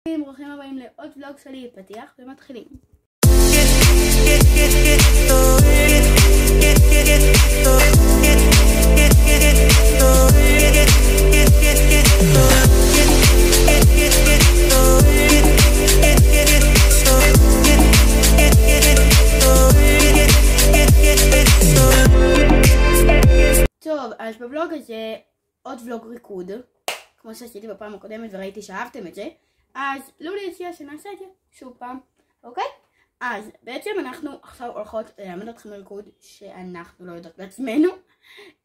ברוכים הבאים לעוד ולוג שלי, פתיח ומתחילים. טוב, אז בבלוג הזה עוד ולוג ריקוד, כמו שעשיתי בפעם הקודמת וראיתי שאהבתם את זה. אז לולי הציעה שנעשה את זה שוב פעם, אוקיי? אז בעצם אנחנו עכשיו הולכות ללמד אתכם ריקוד שאנחנו לא יודעות בעצמנו.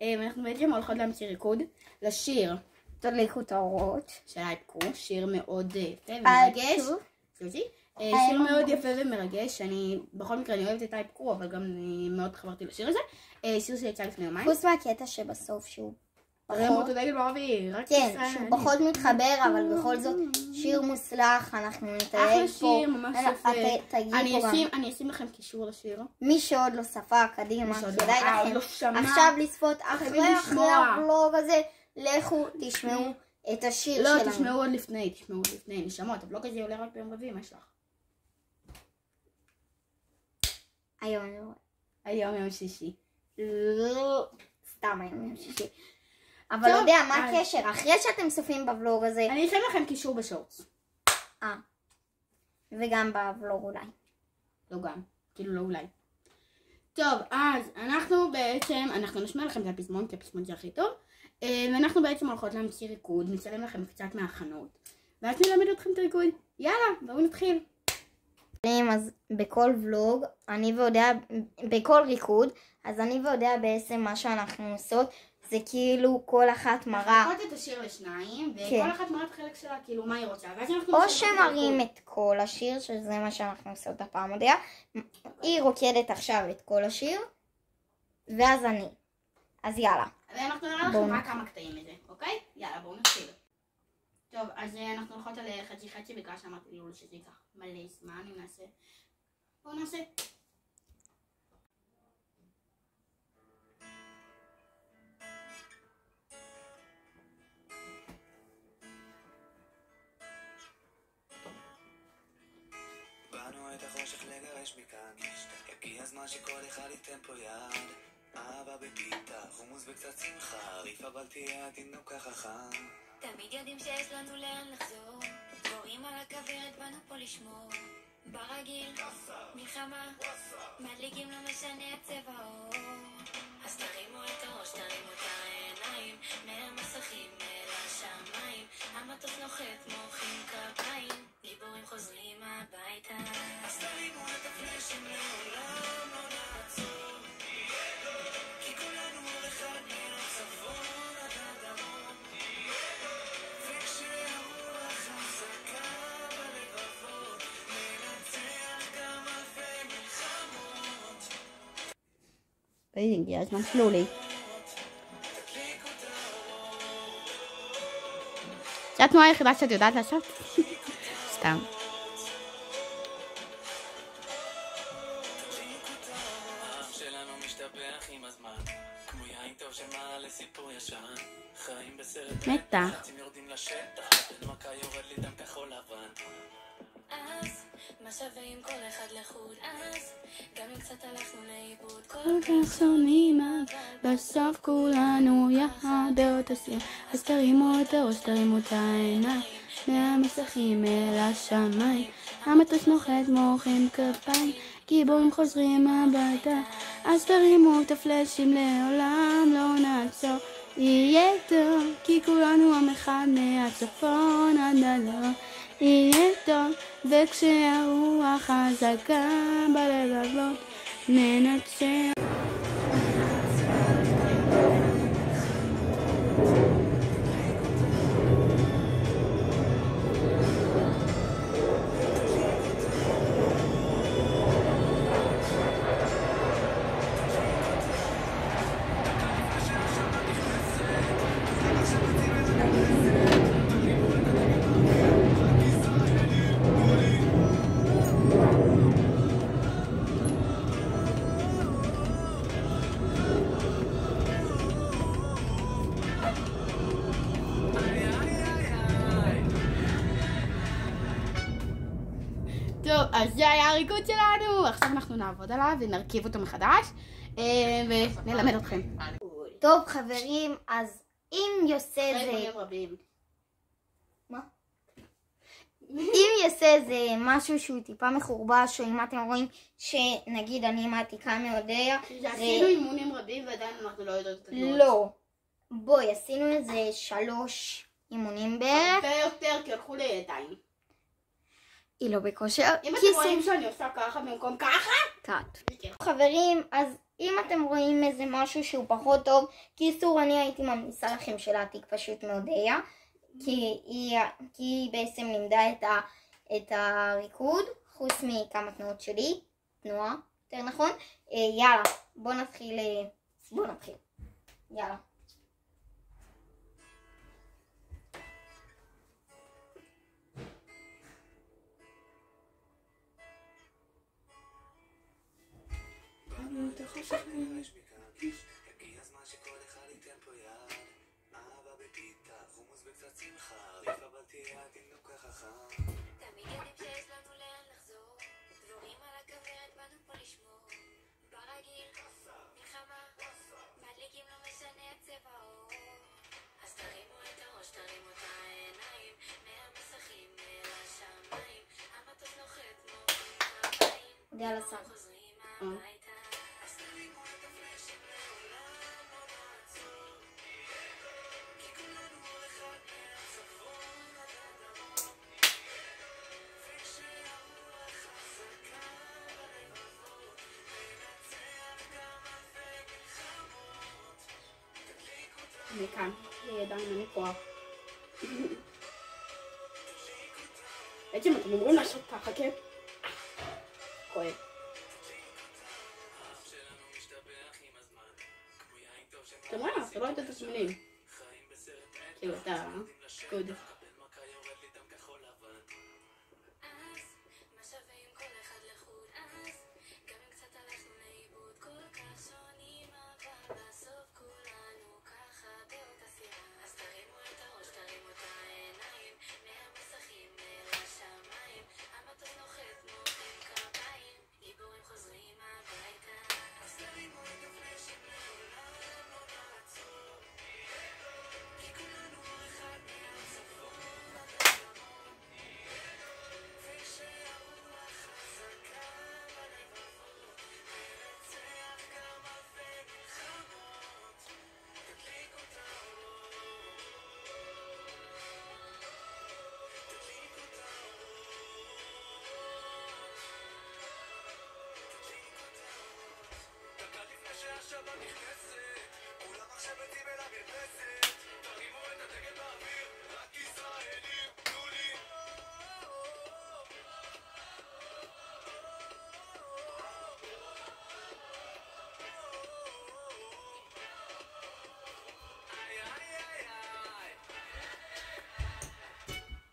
אנחנו בעצם הולכות להמציא ריקוד לשיר תדליקו את האורות של האיפקו, שיר מאוד יפה ומרגש. שיר מאוד יפה ומרגש, אני בכל מקרה אני אוהבת את האיפקו, אבל גם אני מאוד חברתי לשיר הזה. שיר שיצא לפני יומיים. חוץ מהקטע שבסוף שהוא רמות דגל באוויר, כן, שהוא פחות מתחבר, אבל בכל זאת שיר מוצלח, אנחנו נתייג פה. אחלה שיר, ממש יפה. אני אשים לכם קישור לשיר. מי שעוד לא ספק, קדימה, כדאי לכם עכשיו לצפות אחרי הוולוג הזה, לכו תשמעו את השיר שלנו. לא, תשמעו עוד לפני, נשמות, הוולוג הזה עולה רק ביום רביעי, מה שלך? היום יום שישי. סתם היום יום שישי. אבל לא יודע, מה הקשר? אחרי שאתם צופים בוולוג הזה... אני אשם לכם קישור בשורטס. וגם בוולוג אולי. לא גם, כאילו לא אולי. טוב, אז אנחנו בעצם, אנחנו נשמע לכם את הפזמון, כי הפזמון זה הכי טוב. ואנחנו בעצם הולכות להמציא ריקוד, נצלם לכם קצת מההכנות. ואז נלמד אתכם את הריקוד. יאללה, בואו נתחיל. אז בכל ולוג, בכל ריקוד, אז אני ויודע בעצם מה שאנחנו עושות, זה כאילו כל אחת מראה... מחלקות את השיר לשניים, וכל אחת מראה את חלק שלה, כאילו מה היא רוצה. או שמראים את כל השיר, שזה מה שאנחנו עושות הפעם עוד. היא רוקדת עכשיו את כל השיר, ואז אני. אז יאללה. ואנחנו נראה לכם רק כמה קטעים מזה, אוקיי? יאללה, בואו נתחיל. טוב, אז אנחנו הולכות על חצי בגלל שאמרתי לי שזה ייקח מלא זמן, אם נעשה... בואו נעשה. באנו את החושך לגרש מכאן, הגיע הזמן שכל אחד ייתן פה יד. אבא בפיתה, חומוס וקצת שמחה, ריף אבל תהיה עדינו ככה חם. תמיד יודעים שיש לנו לאן לחזור, דבורים על הכוורת באנו פה לשמור. ברגיל, מלחמה, מדליקים לא משנה הצבע האור. אז תרימו את הראש, תרימו את העיניים, מהמסכים אל השמיים. המטוס נוחת, מוחאים כפיים, גיבורים חוזרים הביתה. אז תרימו את הפלאשים לעולם לא נעצור, כי כולנו אור אחד מן הצפון עד הדרום. וכשהרוח חזקה בלבבות, ננצח גם אלפי מלחמות. הגיע הזמן שלו לי. זה התנועה היחידה שאת יודעת לעשות? סתם. מתח. אז מה שווה עם כל אחד לחוד, אז גם אם קצת הלכנו לאיבוד, כל כך שונים אבל בסוף כולנו יחד באותו סיר. אז תרימו את הראש, תרימו את העיניים, מהמסכים אל השמיים. המטוס נוחת, מוחאים כפיים, גיבורים חוזרים הביתה. אז תרימו את הפלאשים לעולם לא נעצור, יהיה טוב, כי כולנו עם אחד מהצפון עד הדרום. יהיה טוב, וכשהרוח חזקה בלבבות, ננצח. טוב, אז זה היה הריקוד שלנו, עכשיו אנחנו נעבוד עליו ונרכיב אותו מחדש ונלמד אתכם. טוב חברים, אז אם יוסי זה... מה? אם יוסי זה משהו שהוא טיפה מחורבש, או אם אתם רואים שנגיד אני מעתיקה מאודיה... עשינו אימונים רבים ועדיין אנחנו לא יודעות את התנועות. לא. בואי, עשינו איזה 3 אימונים בערך. הרבה יותר, כי הלכו לידיים. היא לא בכושר. אם אתם רואים שאני עושה ככה במקום ככה? קאט. חברים, אז אם אתם רואים איזה משהו שהוא פחות טוב, קיצור אני הייתי ממליצה לכם שלהעתיק פשוט מאודיה, כי היא בעצם לימדה את הריקוד, חוץ מכמה תנועות שלי, תנועה, יותר נכון. יאללה, בוא נתחיל. יאללה. הגיע הזמן שכל אחד ייתן פה יד. אבא בפיתה, חומוס וקצת שמחה, ריפה בל תהיה התינוק החכם. תמיד יודעים שיש לנו לאן לחזור, דבורים על הכוורת באנו פה לשמור. ברגיל, מלחמה, מדליקים לא משנה הצבע האור. אז תרימו את הראש, תרימו את העיניים, מהמסכים אל השמיים, המטוס נוחת מורים מהבאים, יאללה סם. חוזרים הביתה. אני כאן, לידיים, אני כוח. בעצם אתם אומרים לעשות ככה, כן? כואב. אתם רואים, אתה לא יודע את התסמינים. כאילו, אתה גוד.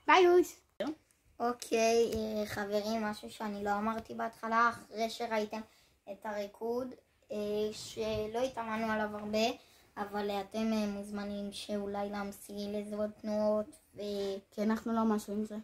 ביי יוש. אוקיי, חברים, משהו שאני לא אמרתי בהתחלה, אחרי שראיתם את הריקוד, שלא התאמנו עליו הרבה, אבל אתם מוזמנים שאולי להמציא לזה עוד תנועות, כי אנחנו לא משהו עם זה.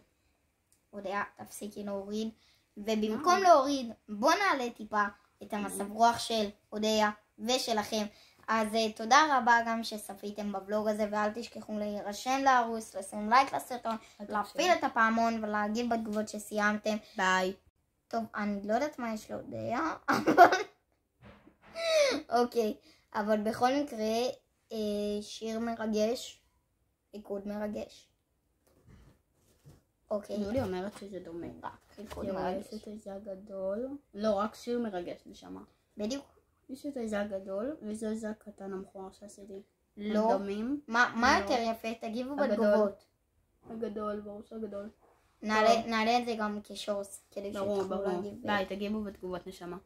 אודיה, תפסיקי להוריד, ובמקום להוריד, בוא נעלה טיפה את המצב רוח של אודיה ושלכם. אז תודה רבה גם שצפיתם בבלוג הזה, ואל תשכחו להירשם לערוץ, לשים לייק לסרטון, להפעיל את הפעמון ולהגיד בתגובות שסיימתם. ביי. טוב, אני לא יודעת מה יש לאודיה, אבל... אוקיי, אבל בכל מקרה, שיר מרגש, ריקוד מרגש. אוקיי. יולי אומרת שזה דומה. ריקוד יש מרגש. את איזה הגדול. לא, רק שיר מרגש נשמה. בדיוק. יש את איזה הגדול, וזה זה הקטן המכוער שעשיתי. לא. דומים. מה יותר יפה? תגיבו בתגובות. הגדול, ברור שהגדול. נעלה את זה גם כשורס, כדי ברור, שתוכלו ברור. להגיב. ביי, תגיבו בתגובות נשמה.